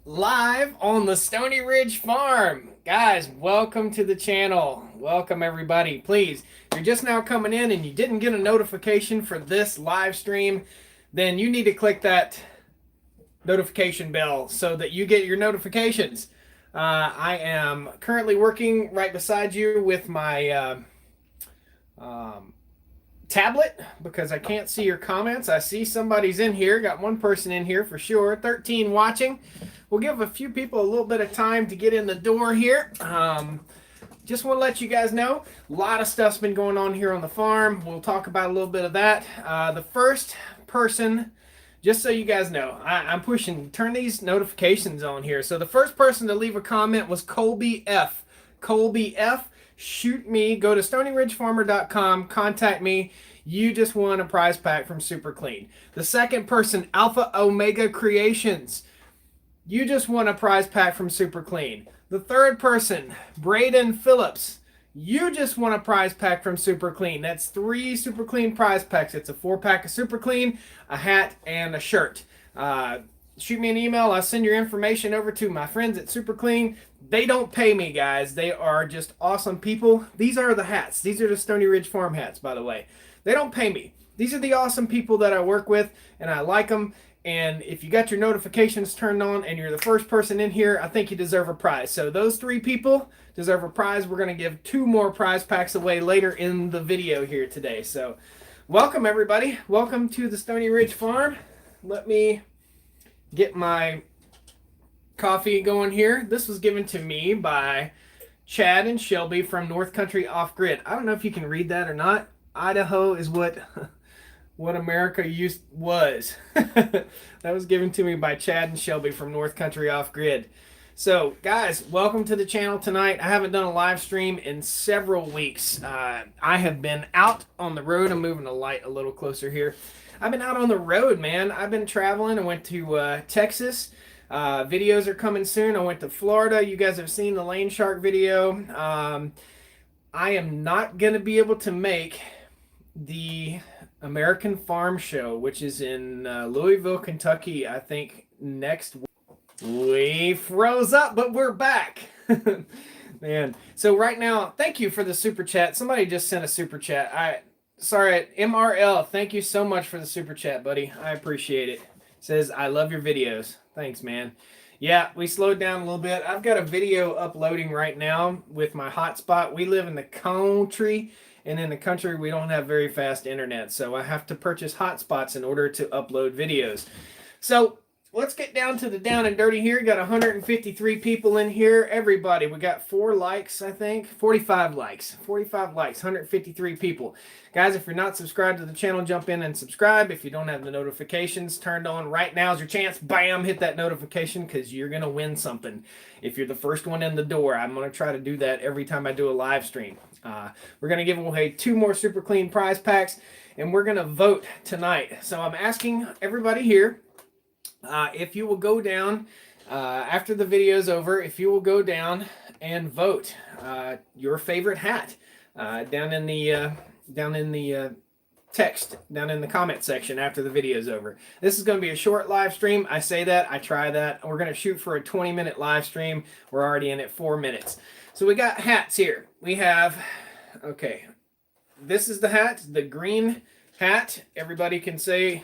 live on the Stoney Ridge Farm. Guys, welcome to the channel. Welcome everybody. Please, if you're just now coming in and you didn't get a notification for this live stream, then you need to click that notification bell so that you get your notifications. I am currently working right beside you with my tablet because I can't see your comments. I see somebody's in here. Got one person in here for sure. 13 watching. We'll give a few people a little bit of time to get in the door here. Just want to let you guys know, a lot of stuff's been going on here on the farm. We'll talk about a little bit of that. The first person, just so you guys know, I'm pushing, turn these notifications on here. So the first person to leave a comment was Colby F. Colby F. Shoot me, go to StoneyRidgeFarmer.com, contact me. You just won a prize pack from Super Clean. The second person, Alpha Omega Creations. You just won a prize pack from Super Clean. The third person, Braden Phillips. You just won a prize pack from Super Clean. That's 3 Super Clean prize packs. It's a 4-pack of Super Clean, a hat, and a shirt. Shoot me an email. I'll send your information over to my friends at Super Clean. They don't pay me, guys. They are just awesome people. These are the hats. These are the Stoney Ridge Farm hats, by the way. They don't pay me. These are the awesome people that I work with, and I like them. And if you got your notifications turned on and you're the first person in here, I think you deserve a prize. So those 3 people deserve a prize. We're going to give 2 more prize packs away later in the video here today. So welcome, everybody. Welcome to the Stoney Ridge Farm. Let me get my coffee going here. This was given to me by Chad and Shelby from North Country Off Grid. I don't know if you can read that or not. Idaho is what America was. That was given to me by Chad and Shelby from North Country Off Grid. So guys, welcome to the channel tonight. I haven't done a live stream in several weeks. I have been out on the road. I'm moving the light a little closer here. I've been out on the road, man. I've been traveling. I went to Texas. Videos are coming soon. I went to Florida. You guys have seen the Lane Shark video. I am not going to be able to make the American Farm Show, which is in Louisville, Kentucky, I think next week. We froze up, but we're back. Man. So right now, thank you for the super chat. Somebody just sent a super chat. Sorry, MRL, thank you so much for the super chat, buddy. I appreciate it. Says, I love your videos. Thanks, man. Yeah, we slowed down a little bit. I've got a video uploading right now with my hotspot. We live in the country, and in the country, we don't have very fast internet, so I have to purchase hotspots in order to upload videos. So let's get down to the down and dirty here. Got 153 people in here. Everybody, we got 4 likes, I think. 45 likes. 45 likes, 153 people. Guys, if you're not subscribed to the channel, jump in and subscribe. If you don't have the notifications turned on, right now is your chance. Bam, hit that notification because you're going to win something. If you're the first one in the door, I'm going to try to do that every time I do a live stream. We're going to give away 2 more Super Clean prize packs, and we're going to vote tonight. So I'm asking everybody here, if you will go down after the video is over, if you will go down and vote your favorite hat down in the text, down in the comment section after the video is over. This is going to be a short live stream. I say that, I try that. We're going to shoot for a 20-minute live stream. We're already in at 4 minutes. So we got hats here. We have, okay, this is the hat, the green hat. Everybody can say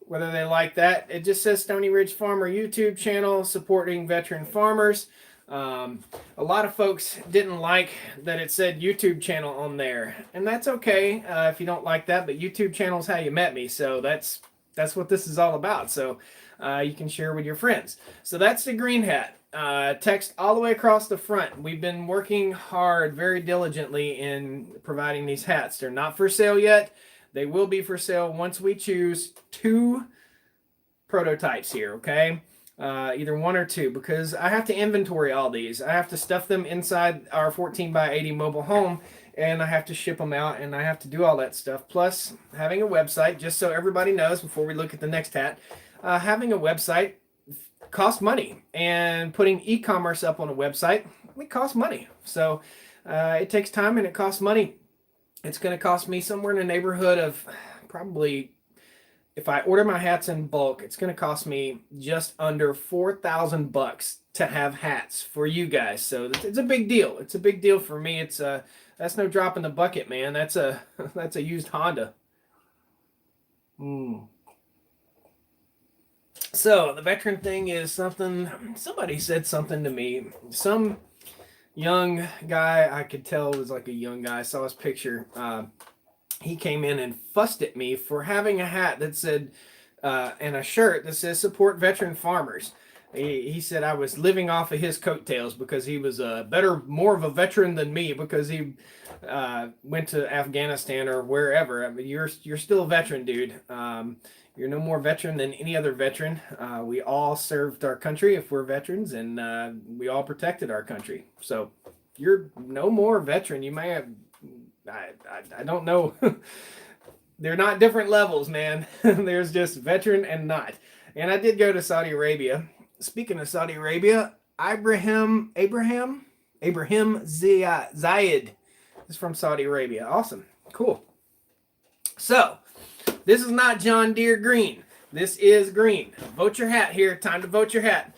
whether they like that. It just says Stoney Ridge Farmer YouTube channel supporting veteran farmers. A lot of folks didn't like that it said YouTube channel on there, and that's okay if you don't like that, but YouTube channel is how you met me, so that's what this is all about. So you can share with your friends. So that's the green hat. Text all the way across the front. We've been working hard, very diligently in providing these hats. They're not for sale yet. They will be for sale once we choose 2 prototypes here, okay? Either 1 or 2, because I have to inventory all these. I have to stuff them inside our 14x80 mobile home, and I have to ship them out, and I have to do all that stuff. Plus, having a website, just so everybody knows before we look at the next hat, having a website costs money, and putting e-commerce up on a website, it costs money. So it takes time and it costs money. It's going to cost me somewhere in the neighborhood of probably if I order my hats in bulk, it's going to cost me just under $4,000 to have hats for you guys. So it's a big deal. It's a big deal for me. It's that's no drop in the bucket, man. That's a that's a used Honda. So the veteran thing is something. Somebody said something to me. Some young guy, I could tell was like a young guy. I saw his picture. He came in and fussed at me for having a hat that said, and a shirt that says support veteran farmers. He said I was living off of his coattails because he was more of a veteran than me because he went to Afghanistan or wherever. I mean, you're still a veteran, dude. You're no more veteran than any other veteran. We all served our country if we're veterans, and we all protected our country. So you're no more veteran. You may have. I don't know. They're not different levels, man. There's just veteran and not. And I did go to Saudi Arabia. Speaking of Saudi Arabia, Abraham Zayed is from Saudi Arabia. Awesome. Cool. So, this is not John Deere green. This is green. Vote your hat here. Time to vote your hat.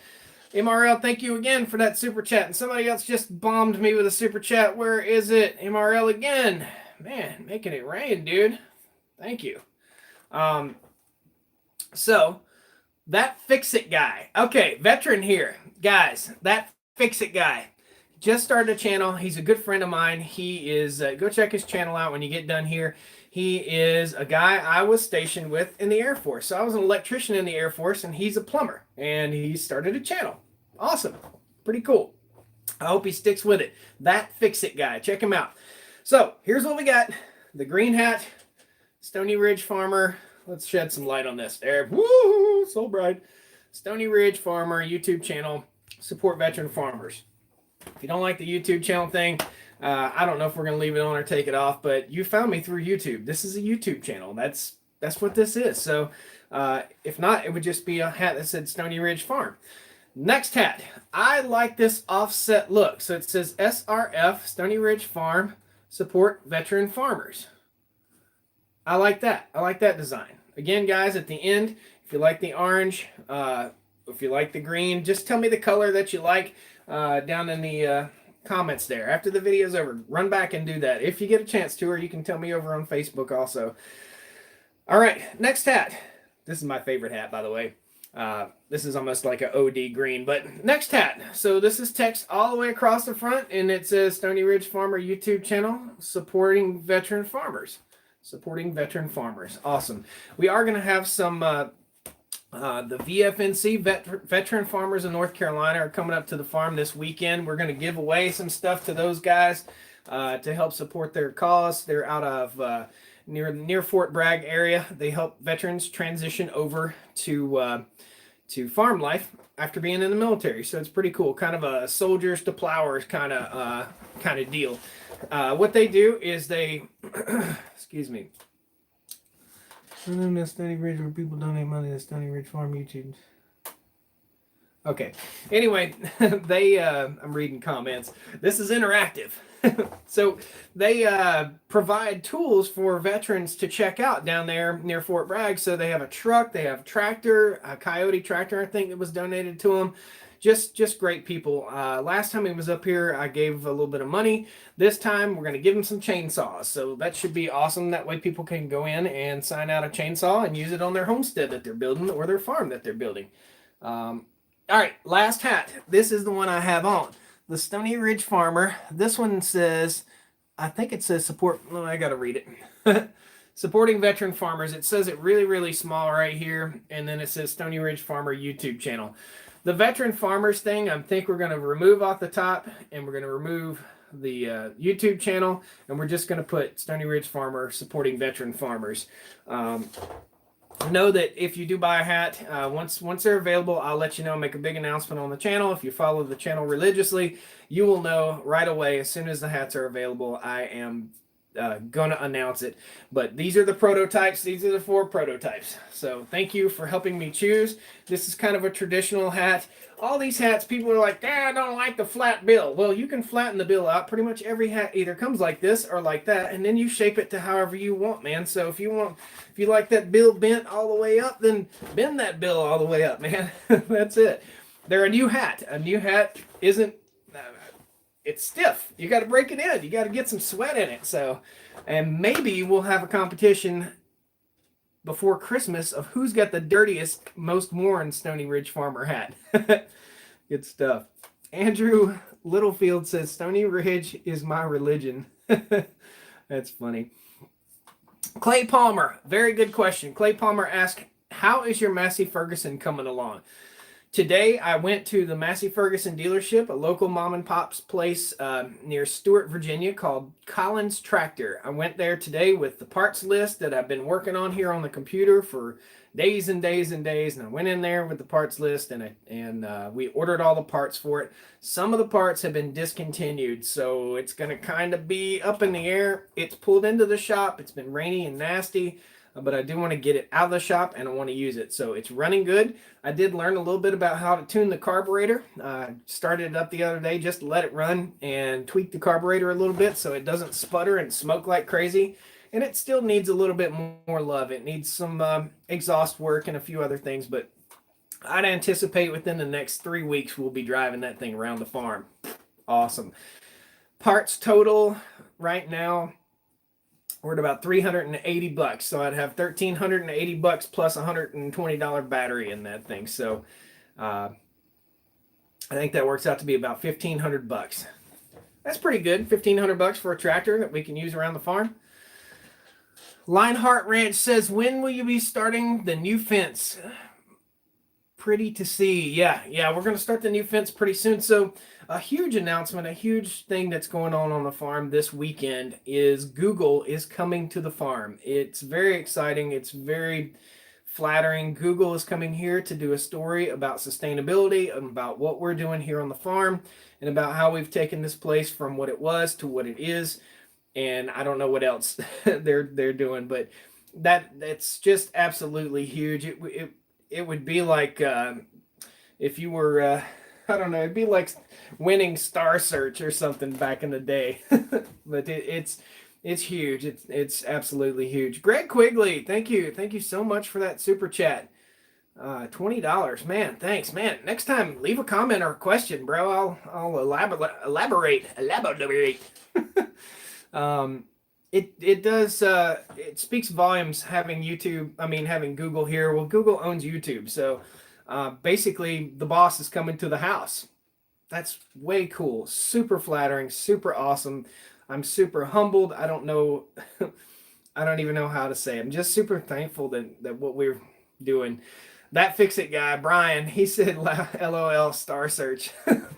MRL, thank you again for that super chat. And somebody else just bombed me with a super chat. Where is it? MRL again. Man, making it rain, dude. Thank you. So, that Fix-It guy. Okay, veteran here. Guys, that Fix-It guy just started a channel. He's a good friend of mine. He is, go check his channel out when you get done here. He is a guy I was stationed with in the Air Force. So I was an electrician in the Air Force, and he's a plumber. And he started a channel. Awesome. Pretty cool. I hope he sticks with it. That Fix-It guy. Check him out. So here's what we got. The green hat, Stoney Ridge Farmer. Let's shed some light on this. There. Woo! So bright. Stoney Ridge Farmer YouTube channel. Support veteran farmers. If you don't like the YouTube channel thing, I don't know if we're going to leave it on or take it off, but you found me through YouTube. This is a YouTube channel. That's what this is. So if not, it would just be a hat that said Stoney Ridge Farm. Next hat. I like this offset look. So it says SRF, Stoney Ridge Farm, support veteran farmers. I like that. I like that design. Again, guys, at the end, if you like the orange, if you like the green, just tell me the color that you like down in the comments there. After the video's over, run back and do that. If you get a chance to, or you can tell me over on Facebook also. All right, next hat. This is my favorite hat, by the way. This is almost like an OD green, but next hat. So this is text all the way across the front, and it says Stoney Ridge Farmer YouTube channel, supporting veteran farmers. Supporting veteran farmers. Awesome. We are going to have some, the VFNC, Veteran Farmers in North Carolina, are coming up to the farm this weekend. We're going to give away some stuff to those guys to help support their cause. They're out of near Fort Bragg area. They help veterans transition over to farm life after being in the military. So it's pretty cool. Kind of a soldiers to plowers kind of deal. What they do is they, excuse me. Stoney Ridge, where people donate money to Stoney Ridge Farm YouTube. Okay. Anyway, I'm reading comments. This is interactive. So they provide tools for veterans to check out down there near Fort Bragg. So they have a truck, they have a tractor, a Coyote tractor, I think, that was donated to them. Just great people. Last time he was up here, I gave a little bit of money. This time, we're going to give him some chainsaws. So that should be awesome. That way people can go in and sign out a chainsaw and use it on their homestead that they're building or their farm that they're building. All right, last hat. This is the one I have on. The Stoney Ridge Farmer. This one says, I think it says support. Oh, I got to read it. Supporting veteran farmers. It says it really, really small right here. And then it says Stoney Ridge Farmer YouTube channel. The veteran farmers thing, I think we're going to remove off the top, and we're going to remove the YouTube channel, and we're just going to put Stoney Ridge Farmer supporting veteran farmers. Know that if you do buy a hat, once they're available, I'll let you know, make a big announcement on the channel. If you follow the channel religiously, you will know right away as soon as the hats are available. I am gonna announce it. But these are the prototypes. These are the 4 prototypes. So thank you for helping me choose. This is kind of a traditional hat. All these hats, people are like, I don't like the flat bill. Well, you can flatten the bill out. Pretty much every hat either comes like this or like that, and then you shape it to however you want, man. So if you like that bill bent all the way up, then bend that bill all the way up, man. That's it. They're a new hat. A new hat isn't, it's stiff. You got to break it in. You got to get some sweat in it. So, and maybe we'll have a competition before Christmas of who's got the dirtiest, most worn Stoney Ridge Farmer hat. Good stuff. Andrew Littlefield says, Stoney Ridge is my religion. That's funny. Clay Palmer, very good question. Clay Palmer asked, how is your Massey Ferguson coming along? Today, I went to the Massey Ferguson dealership, a local mom and pop's place near Stewart, Virginia, called Collins Tractor. I went there today with the parts list that I've been working on here on the computer for days and days and days. And I went in there with the parts list, and we ordered all the parts for it. Some of the parts have been discontinued, so it's going to kind of be up in the air. It's pulled into the shop. It's been rainy and nasty, but I do want to get it out of the shop and I want to use it. So it's running good. I did learn a little bit about how to tune the carburetor. Started it up the other day just to let it run and tweak the carburetor a little bit so it doesn't sputter and smoke like crazy. And it still needs a little bit more love. It needs some exhaust work and a few other things, but I'd anticipate within the next 3 weeks we'll be driving that thing around the farm. Awesome. Parts total right now, we're at about $380, so I'd have $1,380 plus $120 battery in that thing. So I think that works out to be about $1,500. That's pretty good. $1,500 for a tractor that we can use around the farm. Lionheart Ranch says, when will you be starting the new fence? Pretty to see. Yeah, we're going to start the new fence pretty soon. So a huge announcement, a huge thing that's going on the farm this weekend is Google is coming to the farm. It's very exciting. It's very flattering. Google is coming here to do a story about sustainability, about what we're doing here on the farm, and about how we've taken this place from what it was to what it is. And I don't know what else they're doing, but that's just absolutely huge. It would be like if you were I don't know, it'd be like winning Star Search or something back in the day. But it's huge. It's absolutely huge. Greg Quigley, thank you so much for that super chat. $20, man. Thanks, man. Next time, leave a comment or a question, bro. I'll elaborate. It does. It speaks volumes having Google here. Well, Google owns YouTube, so basically the boss is coming to the house. That's way cool. Super flattering. Super awesome. I'm super humbled. I don't know. I don't even know how to say. I'm just super thankful that what we're doing. That Fix-It guy, Brian, he said, LOL, Star Search.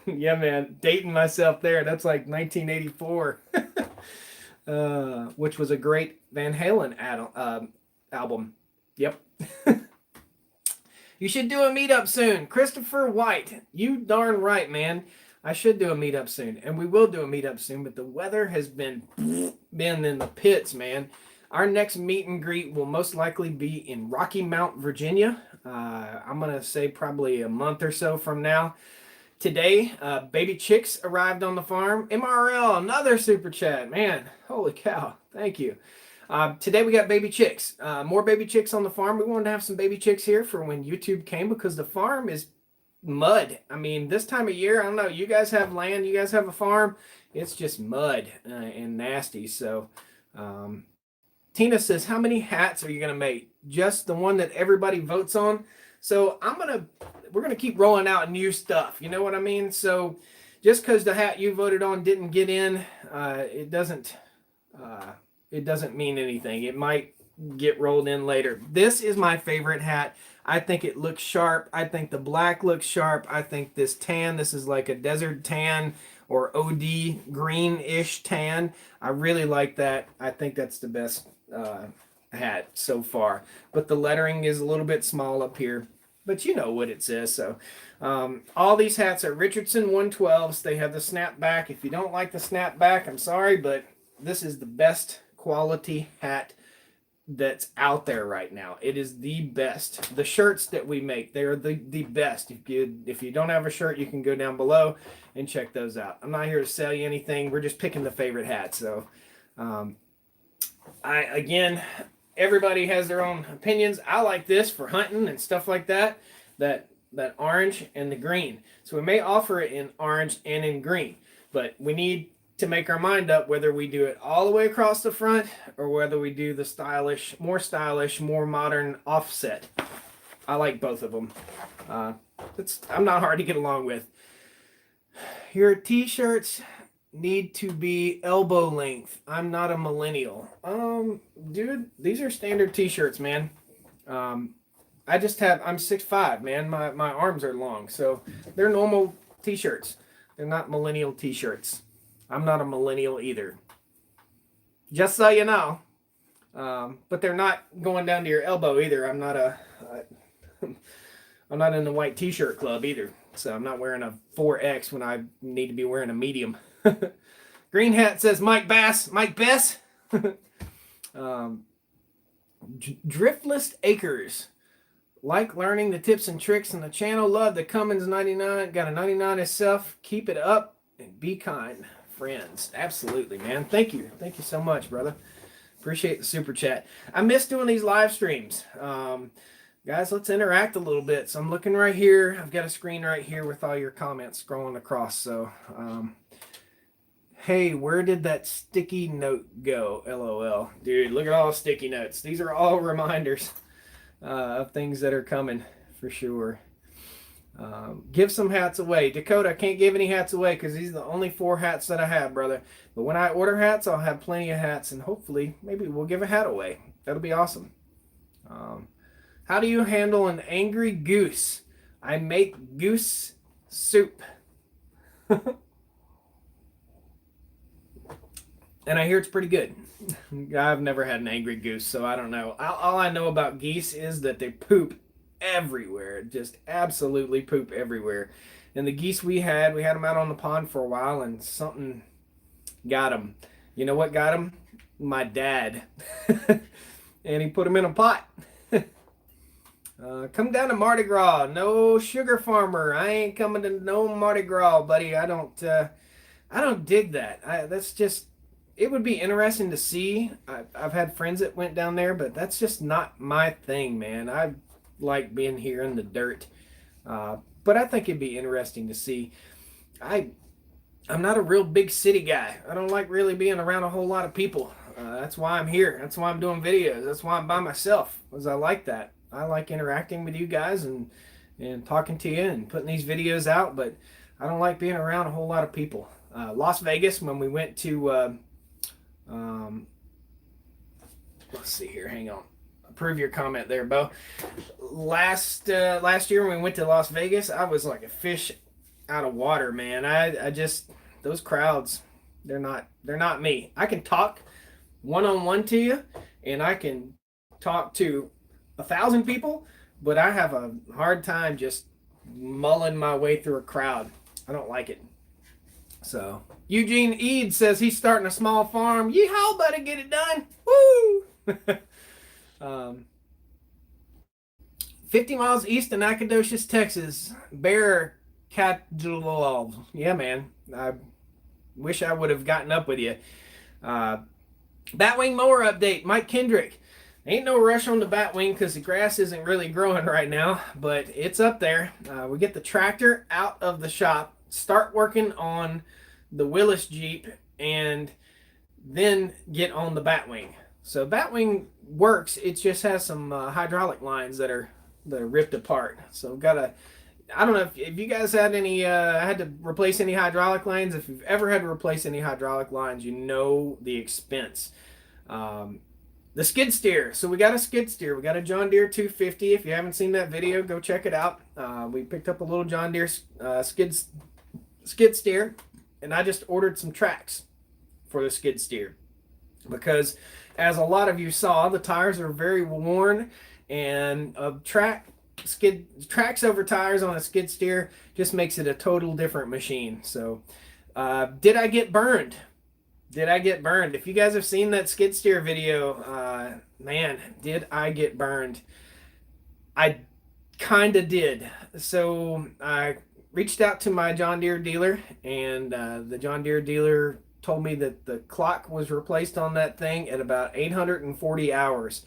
Yeah, man. Dating myself there. That's like 1984. Which was a great Van Halen album. Yep. You should do a meetup soon. Christopher White, you darn right, man. I should do a meetup soon, and we will do a meetup soon, but the weather has been in the pits, man. Our next meet and greet will most likely be in Rocky Mount, Virginia. I'm going to say probably a month or so from now. Today, baby chicks arrived on the farm. MRL, another super chat. Man, holy cow. Thank you. Today we got baby chicks. More baby chicks on the farm. We wanted to have some baby chicks here for when YouTube came because the farm is mud. I mean, this time of year, I don't know. You guys have land. You guys have a farm. It's just mud and nasty. So Tina says, how many hats are you going to make? Just the one that everybody votes on? So we're going to keep rolling out new stuff. You know what I mean? So just because the hat you voted on didn't get in, it doesn't mean anything. It might get rolled in later. This is my favorite hat. I think it looks sharp. I think the black looks sharp. I think this tan, this is like a desert tan or OD greenish tan. I really like that. I think that's the best hat so far. But the lettering is a little bit small up here. But you know what it says. So all these hats are Richardson 112s. They have the snapback. If you don't like the snapback, I'm sorry, but this is the best quality hat that's out there right now. It is the best. The shirts that we make, they're the best. If you don't have a shirt, you can go down below and check those out. I'm not here to sell you anything. We're just picking the favorite hats. So again, everybody has their own opinions. I like this for hunting and stuff like that. That orange and the green. So we may offer it in orange and in green, but we need to make our mind up whether we do it all the way across the front or whether we do the stylish, more modern offset. I like both of them. I'm not hard to get along with. Your t-shirts need to be elbow length. I'm not a millennial. Dude, these are standard t-shirts, man. I'm 6'5", man. My arms are long, so they're normal t-shirts. They're not millennial t-shirts. I'm not a millennial either. Just so you know. But they're not going down to your elbow either. I'm not in the white t-shirt club either. So I'm not wearing a 4X when I need to be wearing a medium. Green hat says Mike Bass. Mike Bess. Driftless Acres. Like learning the tips and tricks on the channel. Love the Cummins 99. Got a 99 itself. Keep it up and be kind, friends. Absolutely, man. Thank you. Thank you so much, brother. Appreciate the super chat. I miss doing these live streams. Guys, let's interact a little bit. So I'm looking right here. I've got a screen right here with all your comments scrolling across. So, hey, where did that sticky note go? LOL. Dude, look at all the sticky notes. These are all reminders of things that are coming for sure. Give some hats away. Dakota, I can't give any hats away because these are the only 4 hats that I have, brother. But when I order hats, I'll have plenty of hats, and hopefully, maybe we'll give a hat away. That'll be awesome. How do you handle an angry goose? I make goose soup. And I hear it's pretty good. I've never had an angry goose, so I don't know. All I know about geese is that they poop everywhere. Just absolutely poop everywhere. And the geese we had them out on the pond for a while, and something got them. You know what got them? My dad. And he put them in a pot. Come down to Mardi Gras. No sugar farmer. I ain't coming to no Mardi Gras, buddy. I don't dig that. That's just, it would be interesting to see. I've had friends that went down there, but that's just not my thing, man. I like being here in the dirt. But I think it'd be interesting to see. I'm not a real big city guy. I don't like really being around a whole lot of people. That's why I'm here. That's why I'm doing videos. That's why I'm by myself, because I like that. I like interacting with you guys and talking to you and putting these videos out, but I don't like being around a whole lot of people. Las Vegas, when we went to, let's see here, hang on. Approve your comment there, Bo. Last year when we went to Las Vegas, I was like a fish out of water, man. I just, those crowds, they're not me. I can talk one-on-one to you, and I can talk to 1,000 people, but I have a hard time just mulling my way through a crowd. I don't like it. So Eugene Eade says he's starting a small farm. Yeehaw, buddy, get it done. Woo! 50 miles east of Nacogdoches, Texas. Bear Catulov. Yeah, man. I wish I would have gotten up with you. Batwing mower update. Mike Kendrick. Ain't no rush on the Batwing because the grass isn't really growing right now, but it's up there. We get the tractor out of the shop, start working on the Willis Jeep, and then get on the Batwing. So Batwing works. It just has some hydraulic lines that are ripped apart. So I don't know if you guys had any had to replace any hydraulic lines. If you've ever had to replace any hydraulic lines, you know the expense. The skid steer. So we got a skid steer. We got a John Deere 250. If you haven't seen that video, go check it out. We picked up a little John Deere skid steer, and I just ordered some tracks for the skid steer because, as a lot of you saw, the tires are very worn, and tracks over tires on a skid steer just makes it a total different machine. So, did I get burned? Did I get burned? If you guys have seen that skid steer video, man, did I get burned? I kind of did. So I reached out to my John Deere dealer, and the John Deere dealer told me that the clock was replaced on that thing at about 840 hours.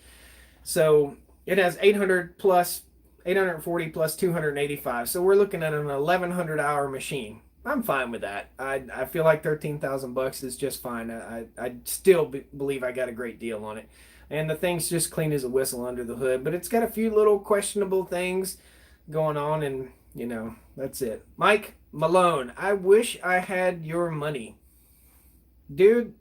So it has 800 plus 840 plus 285. So we're looking at an 1100 hour machine. I'm fine with that. I feel like 13,000 bucks is just fine. I still believe I got a great deal on it. And the thing's just clean as a whistle under the hood, but it's got a few little questionable things going on, and that's it. Mike Malone, I wish I had your money. Dude,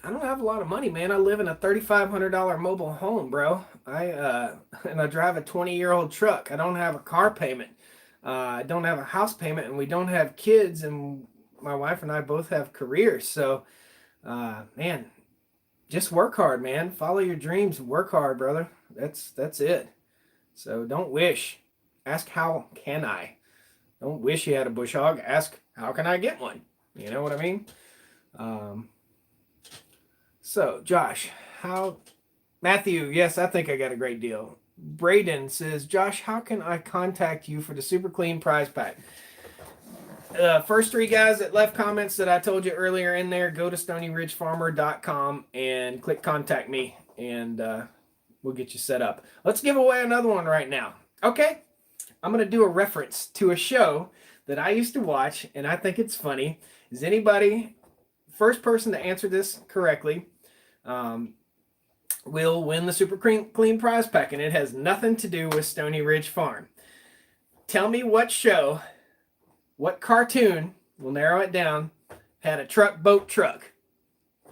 I don't have a lot of money, man. I live in a $3,500 mobile home, bro. And I drive a 20-year-old truck. I don't have a car payment. I don't have a house payment, and we don't have kids, and my wife and I both have careers. So, man, just work hard, man. Follow your dreams. Work hard, brother. That's it. So don't wish. Ask how can I. Don't wish you had a bush hog. Ask how can I get one. You know what I mean? So Josh, Matthew, yes, I think I got a great deal. Braden says, Josh, how can I contact you for the Super Clean prize pack? First three guys that left comments that I told you earlier in there, go to StoneyRidgeFarmer.com and click contact me, and we'll get you set up. Let's give away another one right now. Okay, I'm going to do a reference to a show that I used to watch, and I think it's funny. Is anybody, first person to answer this correctly, will win the Super Clean prize pack, and it has nothing to do with Stoney Ridge Farm. Tell me what show, what cartoon, we'll narrow it down, had a truck, boat, truck.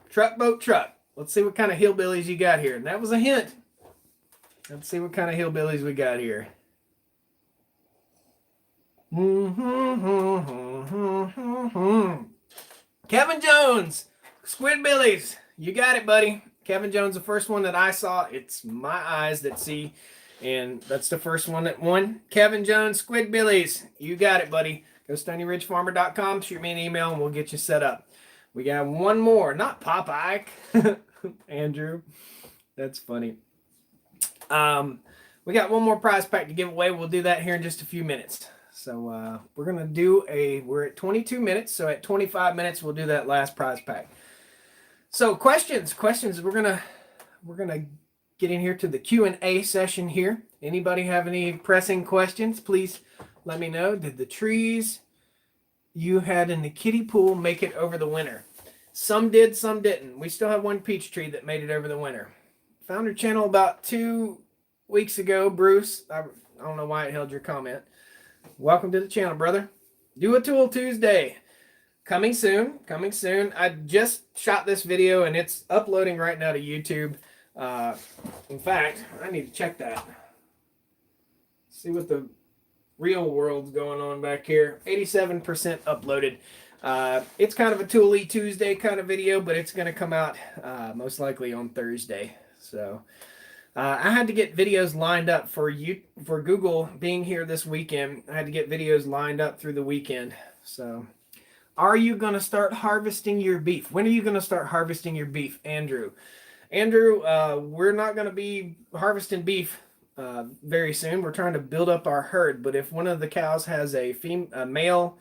Truck, boat, truck. Let's see what kind of hillbillies you got here. And that was a hint. Let's see what kind of hillbillies we got here. Kevin Jones, Squidbillies. You got it, buddy. Kevin Jones, the first one that I saw. It's my eyes that see, and that's the first one that won. Kevin Jones, Squidbillies. You got it, buddy. Go to StoneyRidgeFarmer.com, shoot me an email, and we'll get you set up. We got one more. Not Popeye. Andrew. That's funny. We got one more prize pack to give away. We'll do that here in just a few minutes. So we're going to do we're at 22 minutes, so at 25 minutes, we'll do that last prize pack. So questions. We're gonna get in here to the Q&A session here. Anybody have any pressing questions? Please let me know. Did the trees you had in the kiddie pool make it over the winter? Some did, some didn't. We still have one peach tree that made it over the winter. Found your channel about 2 weeks ago, Bruce. I don't know why it held your comment. Welcome to the channel, brother. Do a Tool Tuesday. Coming soon. I just shot this video, and it's uploading right now to YouTube. In fact, I need to check that. See what the real world's going on back here. 87% uploaded. It's kind of a Tooly Tuesday kind of video, but it's going to come out most likely on Thursday. So I had to get videos lined up for Google being here this weekend. I had to get videos lined up through the weekend. So, are you going to start harvesting your beef? When are you going to start harvesting your beef, Andrew? Andrew, we're not going to be harvesting beef very soon. We're trying to build up our herd, but if one of the cows has a male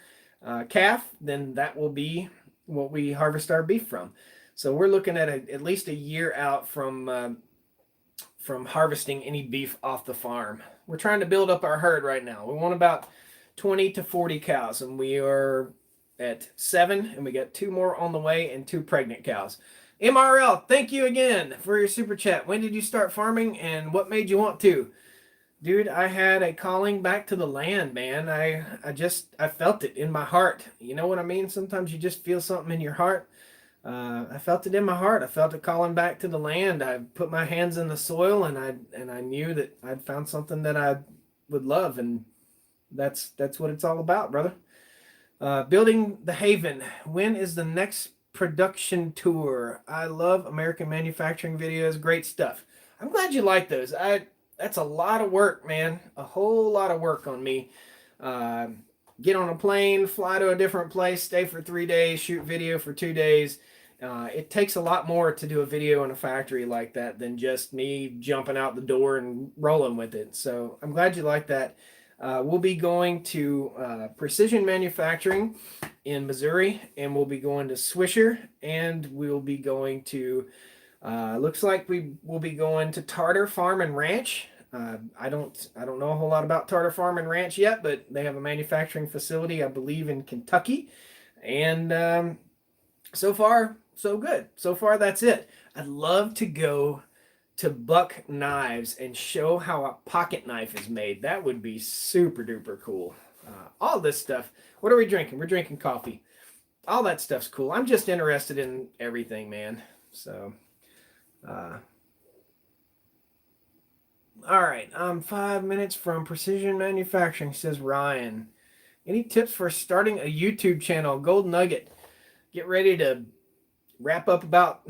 calf, then that will be what we harvest our beef from. So we're looking at at least a year out from harvesting any beef off the farm. We're trying to build up our herd right now. We want about 20 to 40 cows, and we are at 7, and we got 2 more on the way and 2 pregnant cows. MRL, thank you again for your super chat. When did you start farming, and what made you want to? Dude, I had a calling back to the land, man. I felt it in my heart. You know what I mean? Sometimes you just feel something in your heart. I felt it in my heart. I felt it calling back to the land. I put my hands in the soil, and I knew that I'd found something that I would love, and that's what it's all about, brother. Building the Haven. When is the next production tour? I love American manufacturing videos. Great stuff. I'm glad you like those. That's a lot of work, man. A whole lot of work on me. Get on a plane, fly to a different place, stay for 3 days, shoot video for 2 days. It takes a lot more to do a video in a factory like that than just me jumping out the door and rolling with it. So I'm glad you like that. We'll be going to Precision Manufacturing in Missouri, and we'll be going to Swisher, and we'll be going to, looks like we will be going to Tartar Farm and Ranch. I don't know a whole lot about Tartar Farm and Ranch yet, but they have a manufacturing facility, I believe, in Kentucky. And so far, so good. So far, that's it. I'd love to go to Buck Knives and show how a pocket knife is made. That would be super duper cool. All this stuff. What are we drinking? We're drinking coffee. All that stuff's cool. I'm just interested in everything, man. So, all right. I'm 5 minutes from Precision Manufacturing, says Ryan. Any tips for starting a YouTube channel? Gold Nugget. Get ready to wrap up about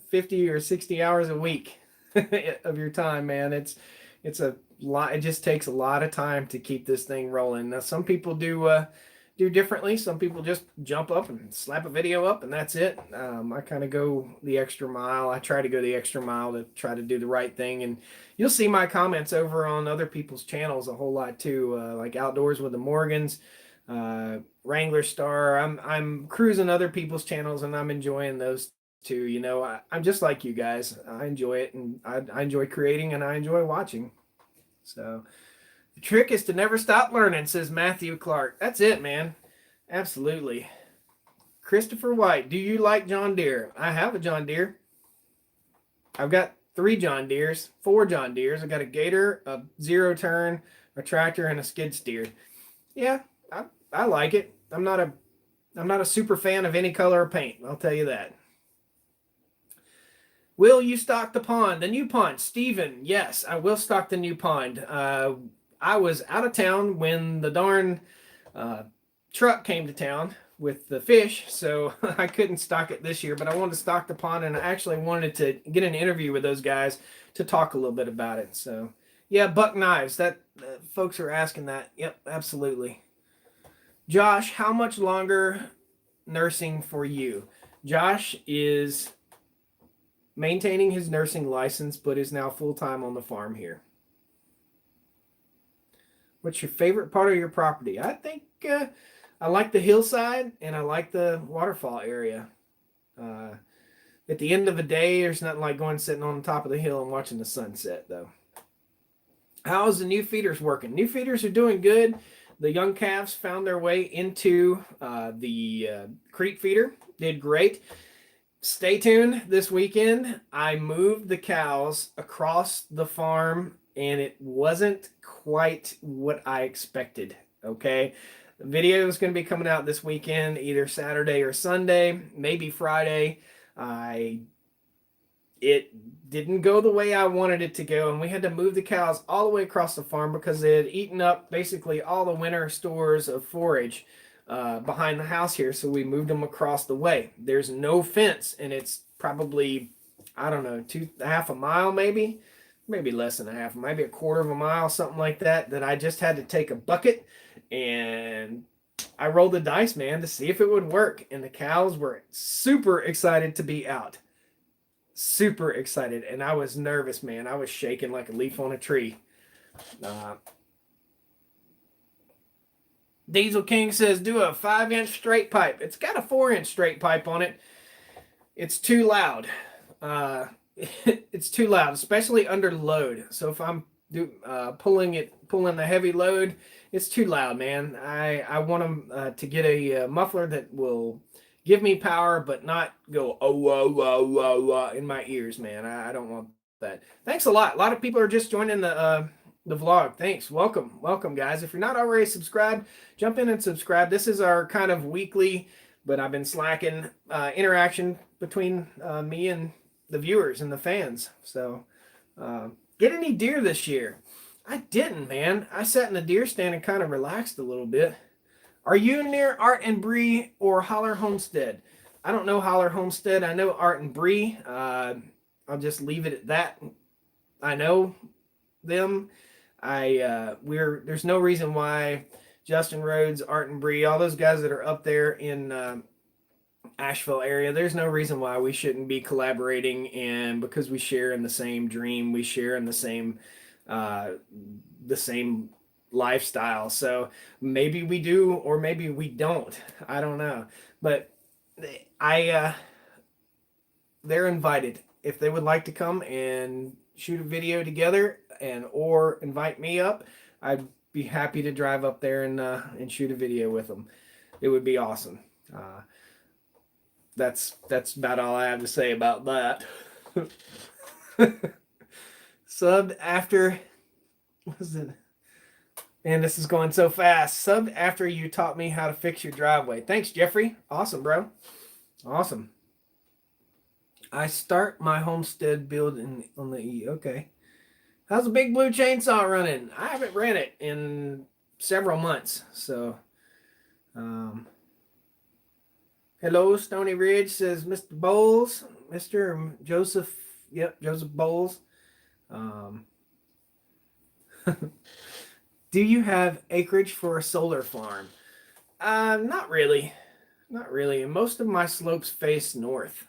50 or 60 hours a week of your time, man. It's a lot. It just takes a lot of time to keep this thing rolling. Now, some people do differently. Some people just jump up and slap a video up, and that's it. I kind of go the extra mile. I try to go the extra mile to try to do the right thing. And you'll see my comments over on other people's channels a whole lot too, like Outdoors with the Morgans, Wrangler Star. I'm cruising other people's channels, and I'm enjoying those too. You know, I'm just like you guys. I enjoy it, and I enjoy creating, and I enjoy watching. So the trick is to never stop learning, says Matthew Clark. That's it, man. Absolutely. Christopher White, do you like John Deere? I have a John Deere. I've got 3 John Deeres, 4 John Deeres. I got a Gator, a zero turn, a tractor, and a skid steer. Yeah, I like it. I'm not a super fan of any color of paint. I'll tell you that. Will you stock the pond? The new pond. Steven, yes, I will stock the new pond. I was out of town when the darn truck came to town with the fish, so I couldn't stock it this year, but I wanted to stock the pond, and I actually wanted to get an interview with those guys to talk a little bit about it. So, yeah, Buck Knives. That folks are asking that. Yep, absolutely. Josh, how much longer nursing for you? Josh is maintaining his nursing license, but is now full-time on the farm here. What's your favorite part of your property? I think I like the hillside, and I like the waterfall area. At the end of the day, there's nothing like going sitting on the top of the hill and watching the sunset, though. How's the new feeders working? New feeders are doing good. The young calves found their way into the creek feeder. Did great. Stay tuned this weekend. I moved the cows across the farm, and it wasn't quite what I expected. Okay. The video is going to be coming out this weekend, either Saturday or Sunday, maybe Friday. It didn't go the way I wanted it to go, and we had to move the cows all the way across the farm because they had eaten up basically all the winter stores of forage behind the house here, so we moved them across the way. There's no fence, and it's probably, I don't know, half a mile maybe less than a half, maybe a quarter of a mile, something like that I just had to take a bucket, and I rolled the dice, man, to see if it would work, and the cows were super excited to be out. Super excited, and I was nervous, man. I was shaking like a leaf on a tree. Diesel King says, do a 5-inch straight pipe. It's got a 4-inch straight pipe on it. It's too loud. It's too loud, especially under load. So if I'm pulling the heavy load, it's too loud, man. I want them to get a muffler that will give me power, but not go in my ears, man. I don't want that. Thanks a lot. A lot of people are just joining the vlog. Thanks. Welcome, guys. If you're not already subscribed, jump in and subscribe. This is our kind of weekly, but I've been slacking interaction between me and the viewers and the fans. So, get any deer this year? I didn't, man. I sat in the deer stand and kind of relaxed a little bit. Are you near Art and Bree or Holler Homestead? I don't know Holler Homestead. I know Art and Bree. I'll just leave it at that. I know them. There's no reason why Justin Rhodes, Art and Bree, all those guys that are up there in Asheville area. There's no reason why we shouldn't be collaborating, and because we share in the same dream, we share in uh, the same lifestyle. So maybe we do, or maybe we don't. I don't know, but I they're invited if they would like to come and shoot a video together and or invite me up. I'd be happy to drive up there and shoot a video with them. It would be awesome. That's about all I have to say about that. Subbed after, what was it? Man, this is going so fast. Subbed after you taught me how to fix your driveway. Thanks, Jeffrey. Awesome, bro. Awesome. I start my homestead building on the E. Okay. How's the big blue chainsaw running? I haven't ran it in several months. So, hello, Stoney Ridge, says Mr. Bowles. Mr. Joseph, yep, Joseph Bowles. Do you have acreage for a solar farm? Not really. Not really. Most of my slopes face north.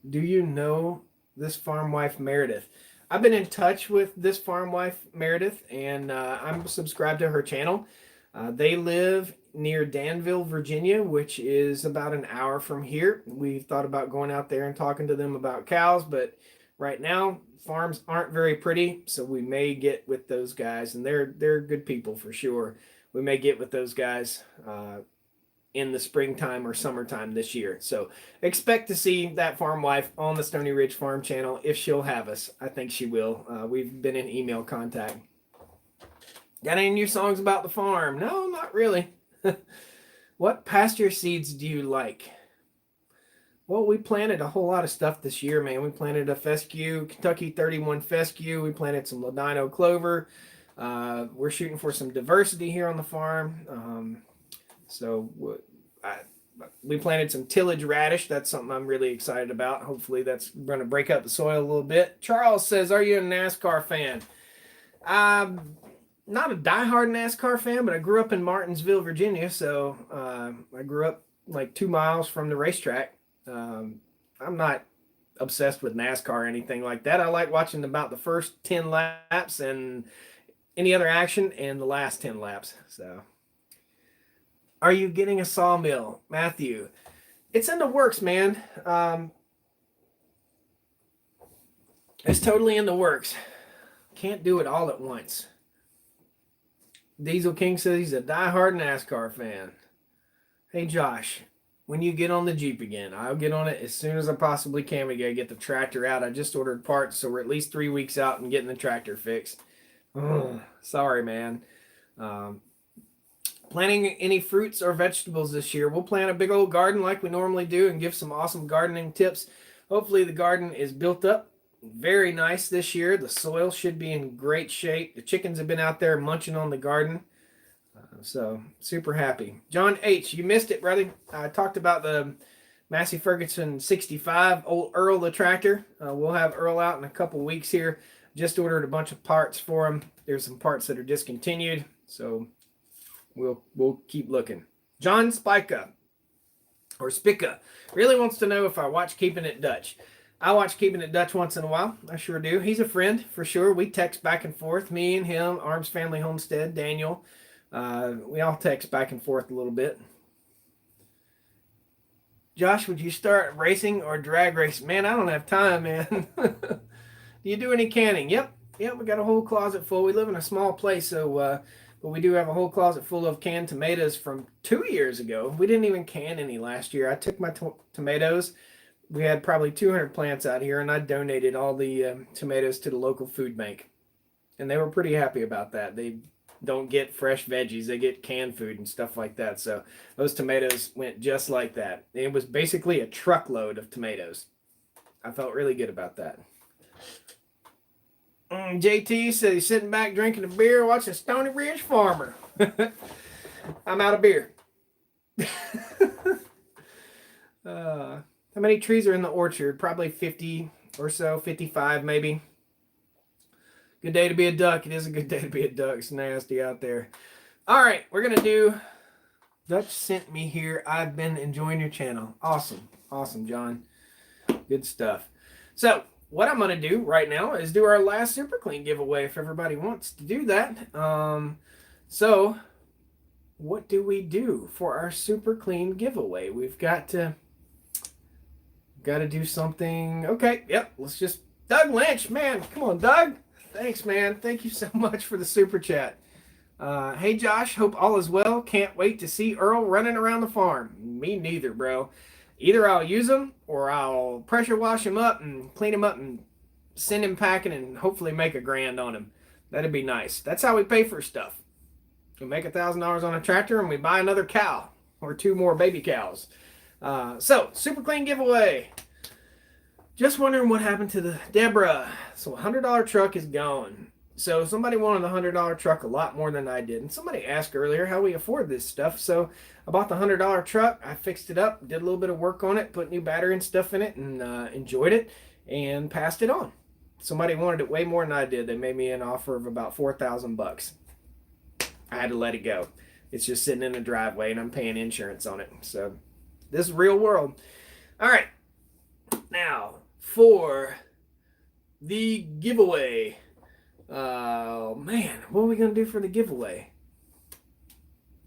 Do you know this farm wife, Meredith? I've been in touch with this farm wife, Meredith, and I'm subscribed to her channel. They live near Danville, Virginia, which is about an hour from here. We've thought about going out there and talking to them about cows, but right now farms aren't very pretty, so we may get with those guys, and they're good people for sure. We may get with those guys in the springtime or summertime this year. So expect to see that farm wife on the Stoney Ridge Farm channel if she'll have us. I think she will. We've been in email contact. Got any new songs about the farm? No, not really. What pasture seeds do you like? Well, we planted a whole lot of stuff this year, man. We planted a fescue, Kentucky 31 fescue. We planted some Ladino clover. We're shooting for some diversity here on the farm. So we planted some tillage radish. That's something I'm really excited about. Hopefully that's going to break up the soil a little bit. Charles says, are you a NASCAR fan? I'm not a diehard NASCAR fan, but I grew up in Martinsville, Virginia. So I grew up like 2 miles from the racetrack. I'm not obsessed with NASCAR or anything like that. I like watching about the first 10 laps and any other action and the last 10 laps. So, are you getting a sawmill, Matthew? It's in the works, man. It's totally in the works. Can't do it all at once. Diesel King says he's a diehard NASCAR fan. Hey, Josh, when you get on the Jeep again, I'll get on it as soon as I possibly can. We gotta get the tractor out. I just ordered parts, so we're at least 3 weeks out and getting the tractor fixed. Oh, sorry, man. Planting any fruits or vegetables this year? We'll plant a big old garden like we normally do and give some awesome gardening tips. Hopefully the garden is built up very nice this year. The soil should be in great shape. The chickens have been out there munching on the garden. So super happy. John H., you missed it, brother. I talked about the Massey Ferguson 65, old Earl the tractor. We'll have Earl out in a couple weeks here. Just ordered a bunch of parts for him. There's some parts that are discontinued, so we'll keep looking. John Spica or Spica really wants to know if I watch Keeping It Dutch. I watch Keeping It Dutch once in a while. I sure do. He's a friend for sure. We text back and forth. Me and him, Arms Family Homestead, Daniel. We all text back and forth a little bit. Josh, would you start racing or drag race? Man, I don't have time, man. Do you do any canning? Yep. We got a whole closet full. We live in a small place, so but we do have a whole closet full of canned tomatoes from 2 years ago. We didn't even can any last year. I took my tomatoes. We had probably 200 plants out here, and I donated all the tomatoes to the local food bank. And they were pretty happy about that. They don't get fresh veggies. They get canned food and stuff like that. So those tomatoes went just like that. It was basically a truckload of tomatoes. I felt really good about that. JT said he's sitting back drinking a beer watching Stoney Ridge Farmer. I'm out of beer. How many trees are in the orchard? Probably 50 or so, 55 maybe. Good day to be a duck. It is a good day to be a duck. It's nasty out there. All right, we're going to do Dutch sent me here. I've been enjoying your channel. Awesome. Awesome, John. Good stuff. So, what I'm going to do right now is do our last Super Clean giveaway if everybody wants to do that. So, what do we do for our Super Clean giveaway? We've got to do something. Okay, yep, let's just... Doug Lynch, man. Come on, Doug. Thanks, man. Thank you so much for the super chat. Hey, Josh. Hope all is well. Can't wait to see Earl running around the farm. Me neither, bro. Either I'll use him or I'll pressure wash him up and clean him up and send him packing and hopefully make a grand on him. That'd be nice. That's how we pay for stuff. We make $1,000 on a tractor and we buy another cow or 2 more baby cows. So, Super Clean giveaway. Just wondering what happened to the Deborah. So $100 truck is gone. So somebody wanted the $100 truck a lot more than I did. And somebody asked earlier how we afford this stuff. So I bought the $100 truck. I fixed it up, did a little bit of work on it, put new battery and stuff in it, and enjoyed it and passed it on. Somebody wanted it way more than I did. They made me an offer of about $4,000. I had to let it go. It's just sitting in the driveway and I'm paying insurance on it. So this is real world. All right. Now, for the giveaway. Oh, man. What are we going to do for the giveaway?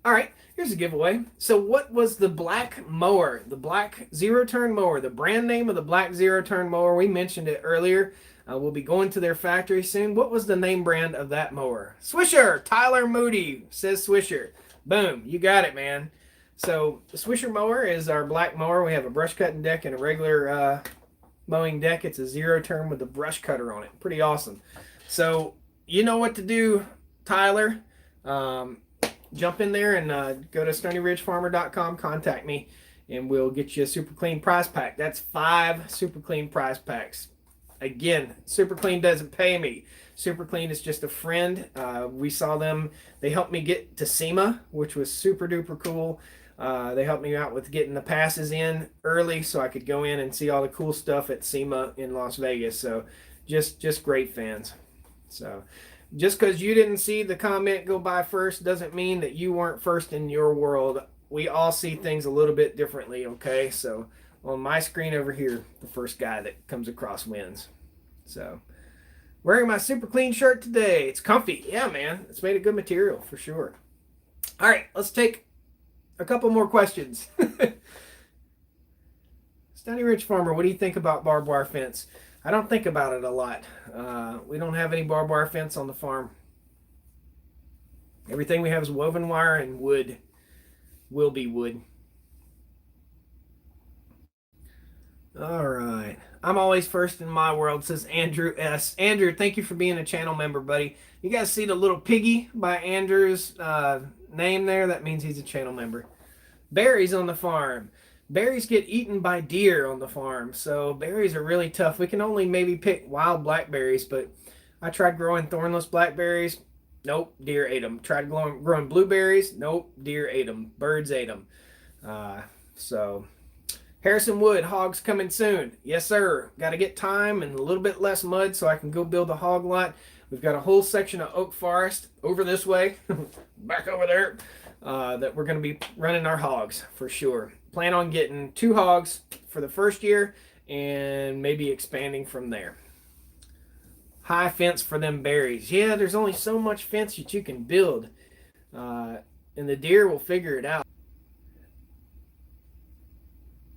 All right. Here's the giveaway. So what was the black mower? The black zero-turn mower. The brand name of the black zero-turn mower. We mentioned it earlier. We'll be going to their factory soon. What was the name brand of that mower? Swisher. Tyler Moody says Swisher. Boom. You got it, man. So the Swisher mower is our black mower. We have a brush cutting deck and a regular mowing deck. It's a zero-turn with a brush cutter on it. Pretty awesome. So you know what to do, Tyler. Jump in there and go to StoneyRidgeFarmer.com. Contact me, and we'll get you a Super Clean prize pack. That's 5 Super Clean prize packs. Again, Super Clean doesn't pay me. Super Clean is just a friend. We saw them. They helped me get to SEMA, which was super duper cool. They helped me out with getting the passes in early so I could go in and see all the cool stuff at SEMA in Las Vegas. So just great fans. So just because you didn't see the comment go by first doesn't mean that you weren't first in your world. We all see things a little bit differently, okay? So on my screen over here, the first guy that comes across wins. So wearing my Super Clean shirt today. It's comfy. Yeah, man. It's made of good material for sure. All right, let's take a couple more questions. Stoney Ridge Farmer, what do you think about barbed wire fence? I don't think about it a lot. We don't have any barbed wire fence on the farm. Everything we have is woven wire and wood. Will be wood. All right. I'm always first in my world, says Andrew S. Andrew, thank you for being a channel member, buddy. You guys see the little piggy by Andrew's name there? That means he's a channel member. Berries on the farm. Berries get eaten by deer on the farm, so berries are really tough. We can only maybe pick wild blackberries, but I tried growing thornless blackberries. Nope, deer ate them. Tried growing blueberries. Nope, deer ate them. Birds ate them. So Harrison Wood, hogs coming soon. Yes, sir. Got to get time and a little bit less mud so I can go build a hog lot. We've got a whole section of oak forest over this way, back over there, that we're going to be running our hogs for sure. Plan on getting 2 hogs for the first year and maybe expanding from there. High fence for them berries. Yeah, there's only so much fence that you can build. And the deer will figure it out.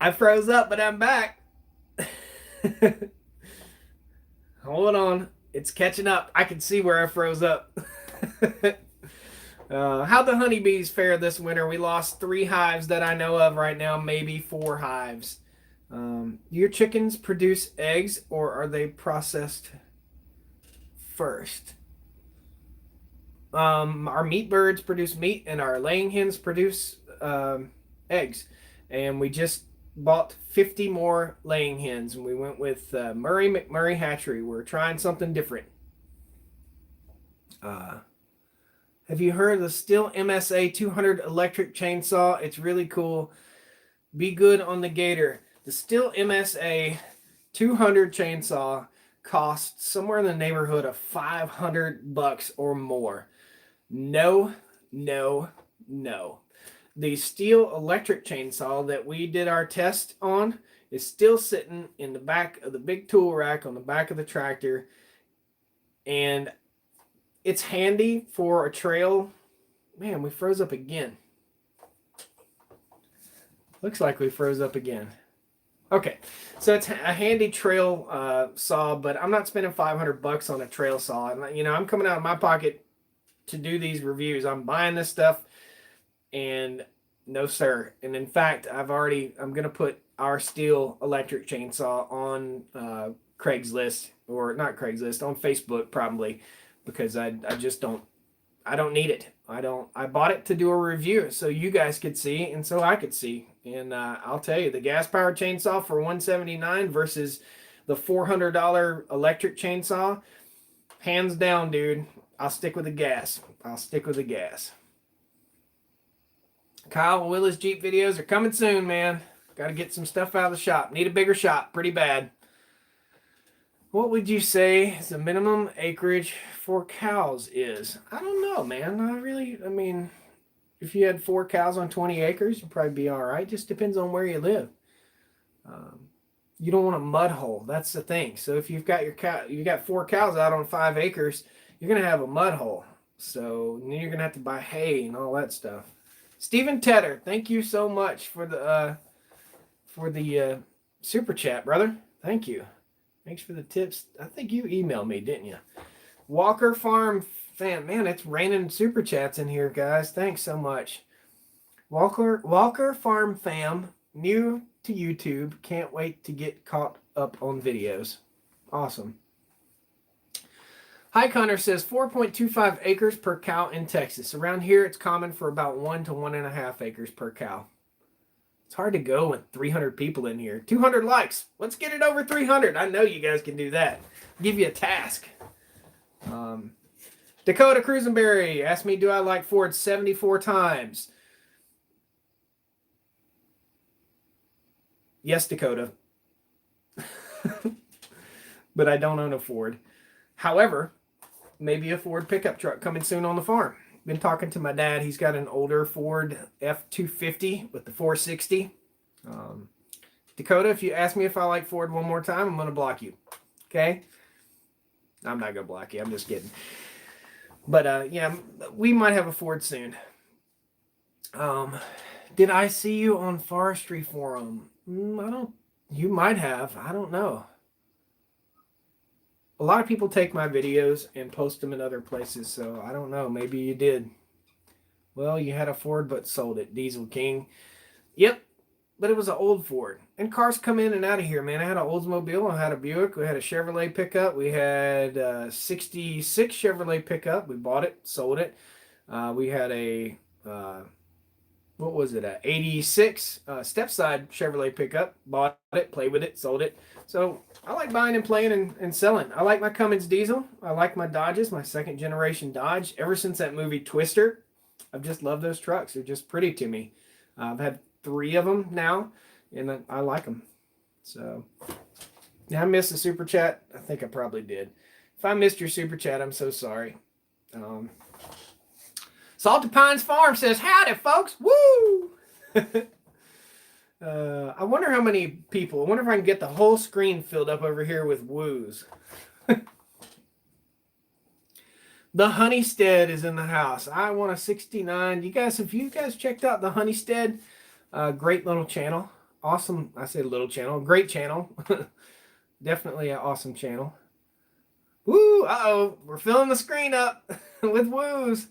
I froze up, but I'm back. Hold on. It's catching up. I can see where I froze up. How'd the honeybees fare this winter? We lost 3 hives that I know of right now, maybe 4 hives. Your chickens produce eggs, or are they processed first? Our meat birds produce meat, and our laying hens produce eggs. And we just bought 50 more laying hens, and we went with Murray McMurray Hatchery. We're trying something different. Have you heard of the Stihl MSA 200 electric chainsaw? It's really cool. Be good on the gator. The Stihl MSA 200 chainsaw costs somewhere in the neighborhood of $500 or more. No, no, no. the steel electric chainsaw that we did our test on is still sitting in the back of the big tool rack on the back of the tractor. And it's handy for a trail. Man, we froze up again. Looks like we froze up again. Okay, so it's a handy trail saw, but I'm not spending $500 on a trail saw. And, you know, I'm coming out of my pocket to do these reviews. I'm buying this stuff, and no, sir. And in fact, I'm going to put our steel electric chainsaw on Craigslist, or not Craigslist, on Facebook probably, because I don't need it. I bought it to do a review so you guys could see and so I could see. And I'll tell you, the gas powered chainsaw for $179 versus the $400 electric chainsaw, hands down, dude. I'll stick with the gas. Kyle Willis Jeep videos are coming soon, man. Got to get some stuff out of the shop. Need a bigger shop, pretty bad. What would you say is the minimum acreage for cows is? I don't know, man. I mean, if you had 4 cows on 20 acres, you'd probably be all right. Just depends on where you live. You don't want a mud hole. That's the thing. So if you've got you got 4 cows out on 5 acres, you're going to have a mud hole. So then you're going to have to buy hay and all that stuff. Stephen Tedder, thank you so much for the super chat, brother. Thank you. Thanks for the tips. I think you emailed me, didn't you? Walker Farm Fam. Man, it's raining super chats in here, guys. Thanks so much. Walker Farm Fam, new to YouTube. Can't wait to get caught up on videos. Awesome. Hi Connor says 4.25 acres per cow in Texas. Around here, it's common for about 1 to 1.5 acres per cow. It's hard to go with 300 people in here. 200 likes. Let's get it over 300. I know you guys can do that. I'll give you a task. Dakota Cruisenberry asked me, do I like Ford 74 times? Yes, Dakota. But I don't own a Ford. However, maybe a Ford pickup truck coming soon on the farm. Been talking to my dad. He's got an older Ford F-250 with the 460. Dakota, if you ask me if I like Ford one more time, I'm going to block you. Okay? I'm not going to block you. I'm just kidding. But, yeah, we might have a Ford soon. Did I see you on Forestry Forum? You might have. I don't know. A lot of people take my videos and post them in other places, so I don't know. Maybe you did. Well, you had a Ford but sold it. Diesel King. Yep, but it was an old Ford. And cars come in and out of here, man. I had an Oldsmobile. I had a Buick. We had a Chevrolet pickup. We had a 66 Chevrolet pickup. We bought it, sold it. We had a, what was it, a 86 step-side Chevrolet pickup. Bought it, played with it, sold it. So I like buying and playing and selling. I like my Cummins diesel. I like my Dodges, my second generation Dodge. Ever since that movie Twister, I've just loved those trucks. They're just pretty to me. I've had 3 of them now, and I like them. So, yeah, I missed the super chat. I think I probably did. If I missed your super chat, I'm so sorry. Salted Pines Farm says, howdy, folks. Woo! I wonder how many people. I wonder if I can get the whole screen filled up over here with woos. The Honeystead is in the house. I want a 69. Have you guys checked out the Honeystead? Great little channel. Awesome. I say little channel. Great channel. Definitely an awesome channel. Woo! Uh-oh. We're filling the screen up with woos.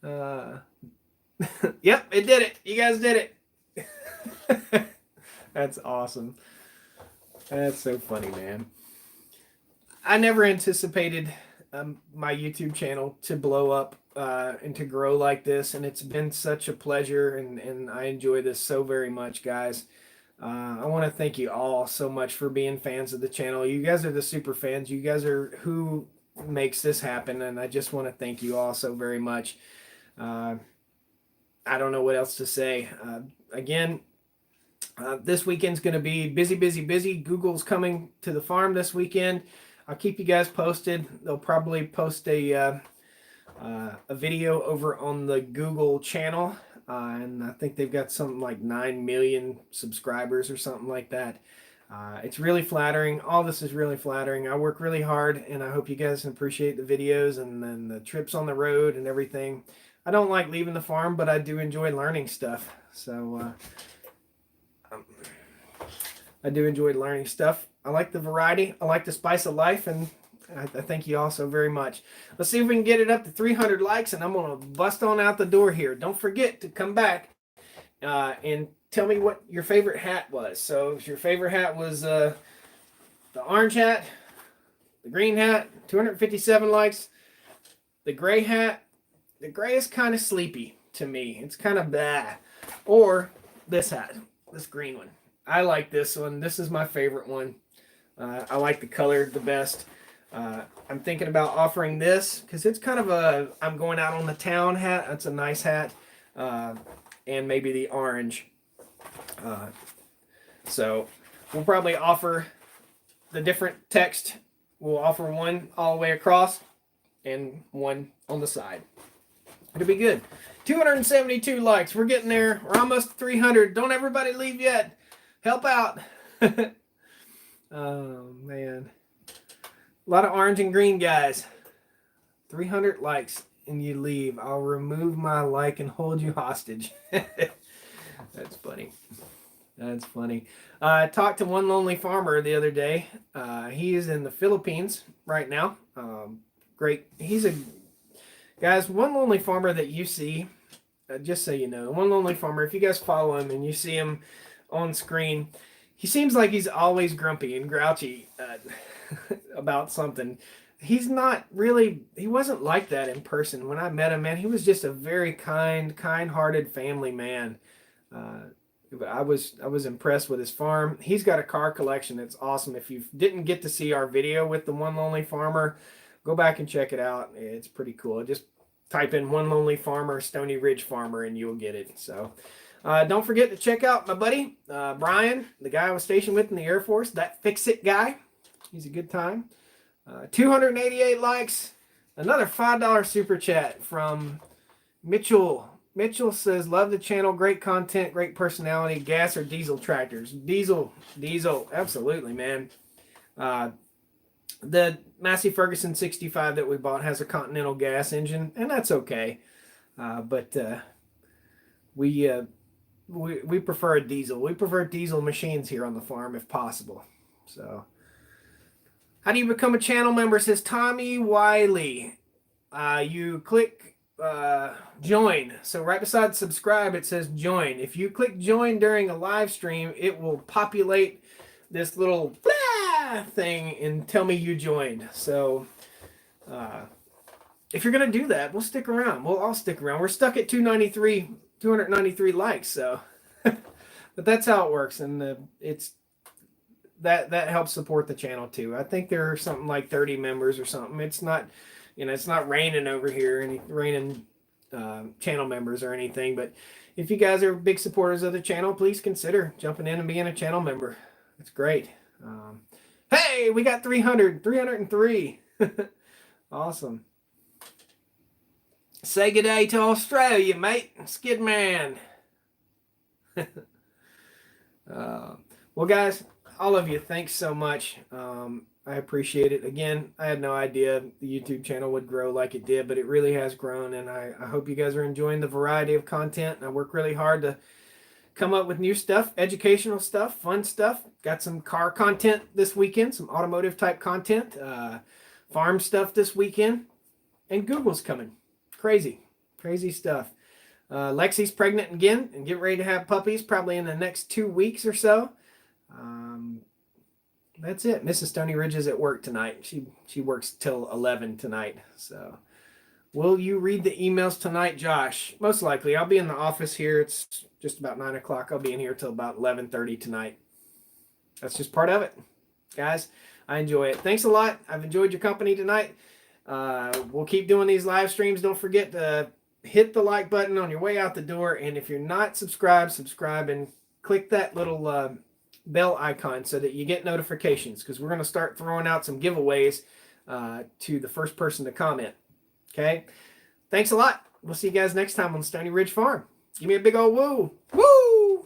Yep, it did it. You guys did it. That's awesome. That's so funny, man. I never anticipated my YouTube channel to blow up and to grow like this, and it's been such a pleasure, and I enjoy this so very much, guys. I want to thank you all so much for being fans of the channel. You guys are the super fans. You guys are who makes this happen, and I just want to thank you all so very much. I don't know what else to say. Again, this weekend's going to be busy, busy, busy. Google's coming to the farm this weekend. I'll keep you guys posted. They'll probably post a video over on the Google channel and I think they've got something like 9 million subscribers or something like that. It's really flattering. All this is really flattering. I work really hard, and I hope you guys appreciate the videos and then the trips on the road and everything. I don't like leaving the farm, but I do enjoy learning stuff. So I do enjoy learning stuff. I like the variety. I like the spice of life, and I thank you all so very much. Let's see if we can get it up to 300 likes, and I'm going to bust on out the door here. Don't forget to come back and tell me what your favorite hat was. So if your favorite hat was the orange hat, the green hat, 257 likes. The gray hat, the gray is kind of sleepy to me. It's kind of blah. Or this hat, this green one. I like this one. This is my favorite one. I like the color the best. I'm thinking about offering this because it's kind of a I'm going out on the town hat. That's a nice hat. And maybe the orange. So we'll probably offer the different text. We'll offer one all the way across and one on the side. It'll be good. 272 likes. We're getting there. We're almost 300. Don't everybody leave yet. Help out. Oh, man. A lot of orange and green guys. 300 likes and you leave. I'll remove my like and hold you hostage. That's funny. That's funny. I talked to one lonely farmer the other day. He is in the Philippines right now. Great. He's a... Guys, one lonely farmer that you see, just so you know, one lonely farmer, if you guys follow him and you see him on screen, he seems like he's always grumpy and grouchy about something. He's not really, he wasn't like that in person. When I met him, man, he was just a very kind-hearted family man. I was impressed with his farm. He's got a car collection that's awesome. If you didn't get to see our video with the one lonely farmer, go back and check it out. It's pretty cool. Just type in one lonely farmer, Stoney Ridge farmer, and you'll get it. So don't forget to check out my buddy, Brian, the guy I was stationed with in the Air Force, that fix-it guy. He's a good time. 288 likes. Another $5 super chat from Mitchell. Mitchell says, love the channel, great content, great personality, gas or diesel tractors. Diesel, absolutely, man. The Massey Ferguson 65 that we bought has a Continental gas engine, and that's okay. But we prefer a diesel. We prefer diesel machines here on the farm if possible. So, how do you become a channel member? Says Tommy Wiley. You click join. So right beside subscribe, it says join. If you click join during a live stream, it will populate this little thing and tell me you joined. So if you're gonna do that, we'll stick around. We'll all stick around. We're stuck at 293 likes. So, but that's how it works, and it's that helps support the channel too. I think there are something like 30 members or something. It's not, it's not raining over here, any raining channel members or anything. But if you guys are big supporters of the channel, please consider jumping in and being a channel member. It's great. Hey, we got 303. Awesome. Say good day to Australia, mate. Skid man. Well, guys, all of you, thanks so much. I appreciate it. Again, I had no idea the YouTube channel would grow like it did, but it really has grown, and I hope you guys are enjoying the variety of content. I work really hard to come up with new stuff, educational stuff, fun stuff. Got some car content this weekend, some automotive type content, farm stuff this weekend, and Google's coming. Crazy stuff. Lexi's pregnant again and getting ready to have puppies probably in the next 2 weeks or so. That's it. Mrs. Stoney Ridge is at work tonight. She works till 11 tonight. So, will you read the emails tonight, Josh? Most likely. I'll be in the office here. It's just about 9 o'clock. I'll be in here till about 11:30 tonight. That's just part of it. Guys, I enjoy it. Thanks a lot. I've enjoyed your company tonight. We'll keep doing these live streams. Don't forget to hit the like button on your way out the door. And if you're not subscribed, subscribe and click that little bell icon so that you get notifications, because we're going to start throwing out some giveaways to the first person to comment. Okay? Thanks a lot. We'll see you guys next time on Stoney Ridge Farm. Give me a big old woo. Woo!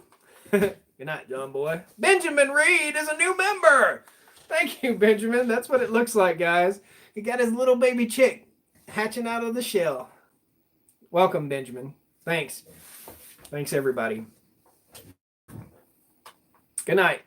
Good night, John boy. Benjamin Reed is a new member. Thank you, Benjamin. That's what it looks like, guys. He got his little baby chick hatching out of the shell. Welcome, Benjamin. Thanks. Thanks, everybody. Good night.